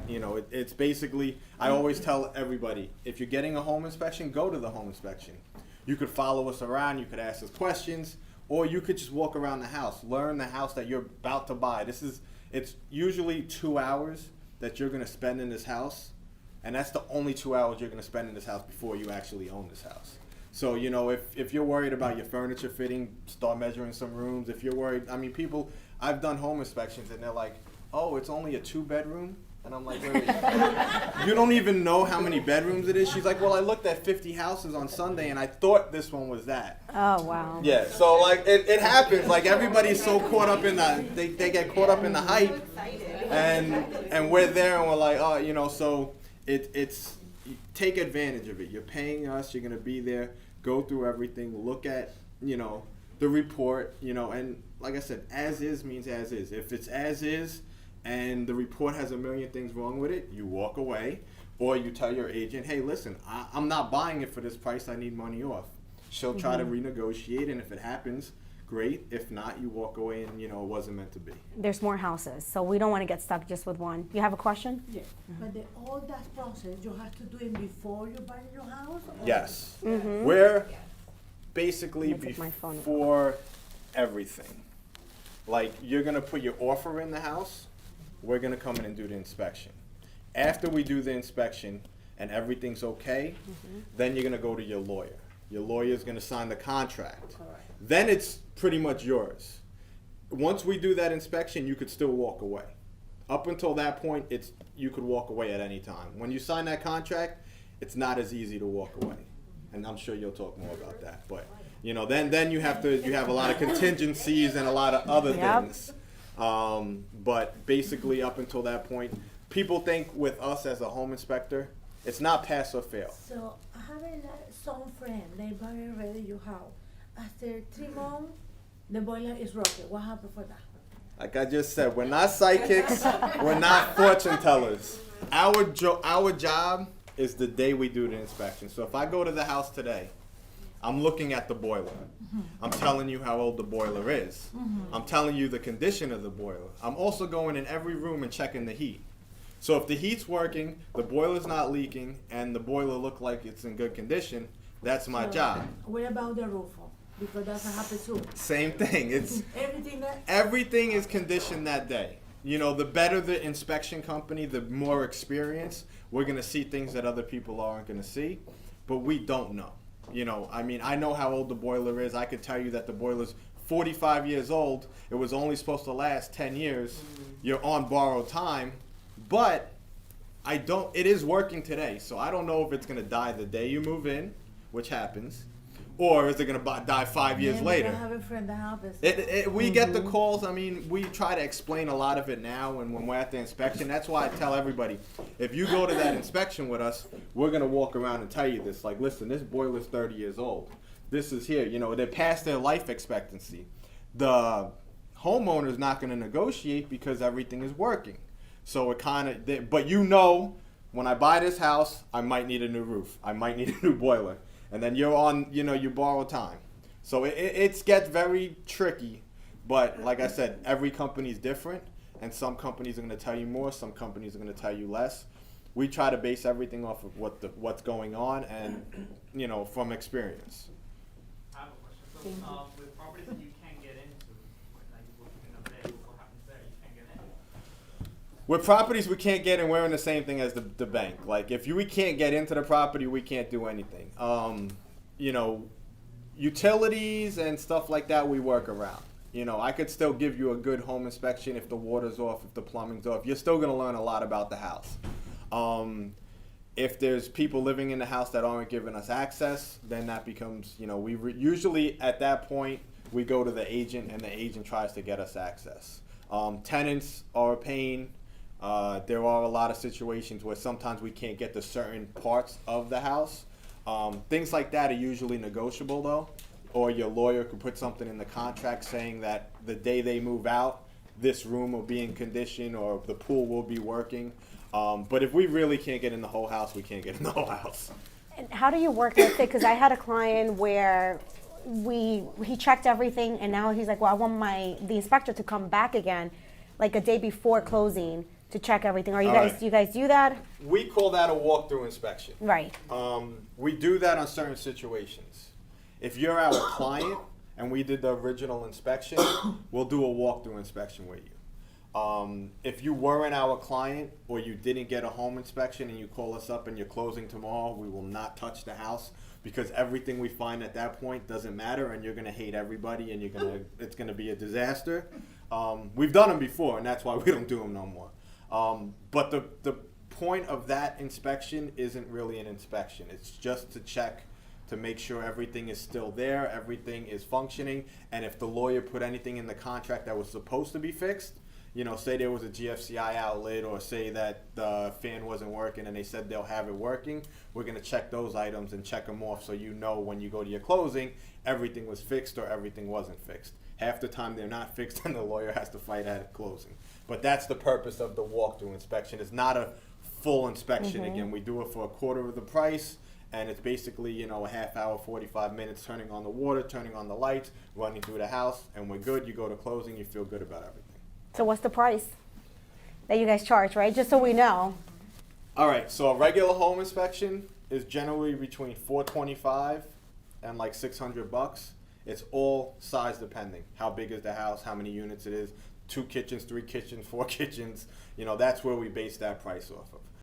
You know, it's basically, I always tell everybody, if you're getting a home inspection, go to the home inspection. You could follow us around, you could ask us questions, or you could just walk around the house, learn the house that you're about to buy. It's usually 2 hours that you're gonna spend in this house, and that's the only 2 hours you're gonna spend in this house before you actually own this house. So, you know, if you're worried about your furniture fitting, start measuring some rooms. If you're worried, I mean, I've done home inspections and they're like, oh, it's only a 2-bedroom? And I'm like, wait, you don't even know how many bedrooms it is? She's like, well, I looked at 50 houses on Sunday and I thought this one was that. Oh, wow. Yeah, so like it happens. Like everybody's so caught up in they get caught up in the hype, and we're there and we're like, oh, you know, so it's take advantage of it. You're paying us, you're gonna be there, go through everything, look at, you know, the report, you know, and like I said, as is means as is. If it's as is and the report has a million things wrong with it, you walk away, or you tell your agent, hey, listen, I'm not buying it for this price, I need money off. She'll try to renegotiate, and if it happens, great. If not, you walk away and, you know, it wasn't meant to be. There's more houses, so we don't want to get stuck just with one. You have a question? Yeah, but all that process, you have to do it before you buy your house? Or? Yes. We're basically I'm gonna take my phone. before everything. Like, you're going to put your offer in the house, we're going to come in and do the inspection. After we do the inspection and everything's okay, then you're going to go to your lawyer. Your lawyer's going to sign the contract. Then it's pretty much yours. Once we do that inspection, you could still walk away. Up until that point, you could walk away at any time. When you sign that contract, it's not as easy to walk away. And I'm sure you'll talk more about that. But, you know, then you have a lot of contingencies and a lot of other things. But basically, up until that point, people think with us as a home inspector, it's not pass or fail. So I have some friend, they buy already your house. After 3 months, the boiler is broken. What happened for that? Like I just said, we're not psychics, we're not fortune tellers. Our job is the day we do the inspection. So if I go to the house today, I'm looking at the boiler. I'm telling you how old the boiler is. I'm telling you the condition of the boiler. I'm also going in every room and checking the heat. So if the heat's working, the boiler's not leaking, and the boiler look like it's in good condition, that's my job. What about the roof? Because that's what happened too. Same thing. It's everything is conditioned that day. You know, the better the inspection company, the more experience, we're gonna see things that other people aren't gonna see, but we don't know. You know, I mean, I know how old the boiler is. I could tell you that the boiler's 45 years old. It was only supposed to last 10 years. You're on borrowed time, but it is working today. So I don't know if it's gonna die the day you move in, which happens, or is it going to die 5 years later? I have a friend that happens. We get the calls. I mean, we try to explain a lot of it now, and when we're at the inspection, that's why I tell everybody, if you go to that inspection with us, we're going to walk around and tell you this. Like, listen, this boiler's 30 years old. This is here. You know, they're past their life expectancy. The homeowner's not going to negotiate because everything is working. So it kind of, but you know, when I buy this house, I might need a new roof. I might need a new boiler. And then you're on, you know, you borrow time. So it gets very tricky. But like I said, every company is different. And some companies are going to tell you more. Some companies are going to tell you less. We try to base everything off of what's going on and, you know, from experience. I have a question. So with properties that you can't get into, like what happens there? You can't get in. With properties we can't get in, we're in the same thing as the bank. Like, if we can't get into the property, we can't do anything. You know, utilities and stuff like that, we work around. You know, I could still give you a good home inspection if the water's off, if the plumbing's off. You're still going to learn a lot about the house. If there's people living in the house that aren't giving us access, then that becomes, you know, usually at that point, we go to the agent, and the agent tries to get us access. Tenants are a pain. There are a lot of situations where sometimes we can't get to certain parts of the house. Things like that are usually negotiable though, or your lawyer could put something in the contract saying that the day they move out, this room will be in condition or the pool will be working. But if we really can't get in the whole house, we can't get in the whole house. And how do you work with it? Because I had a client where he checked everything, and now he's like, well, I want the inspector to come back again, like a day before closing, to check everything? Or you All guys, right. you guys do that? We call that a walkthrough inspection. Right. We do that on certain situations. If you're our client and we did the original inspection, we'll do a walkthrough inspection with you. If you weren't our client or you didn't get a home inspection and you call us up and you're closing tomorrow, we will not touch the house because everything we find at that point doesn't matter and you're gonna hate everybody and it's gonna be a disaster. We've done them before and that's why we don't do them no more. But the point of that inspection isn't really an inspection. It's just to check to make sure everything is still there, everything is functioning, and if the lawyer put anything in the contract that was supposed to be fixed, you know, say there was a GFCI outlet or say that the fan wasn't working and they said they'll have it working, we're going to check those items and check them off so you know when you go to your closing, everything was fixed or everything wasn't fixed. Half the time they're not fixed and the lawyer has to fight at closing. But that's the purpose of the walkthrough inspection. It's not a full inspection. Again, we do it for a quarter of the price. And it's basically, you know, a half hour, 45 minutes, turning on the water, turning on the lights, running through the house, and we're good. You go to closing, you feel good about everything. So what's the price that you guys charge, right? Just so we know. All right, so a regular home inspection is generally between $425 and like $600. It's all size depending. How big is the house? How many units it is? 2 kitchens, 3 kitchens, 4 kitchens. You know, that's where we base that price off of.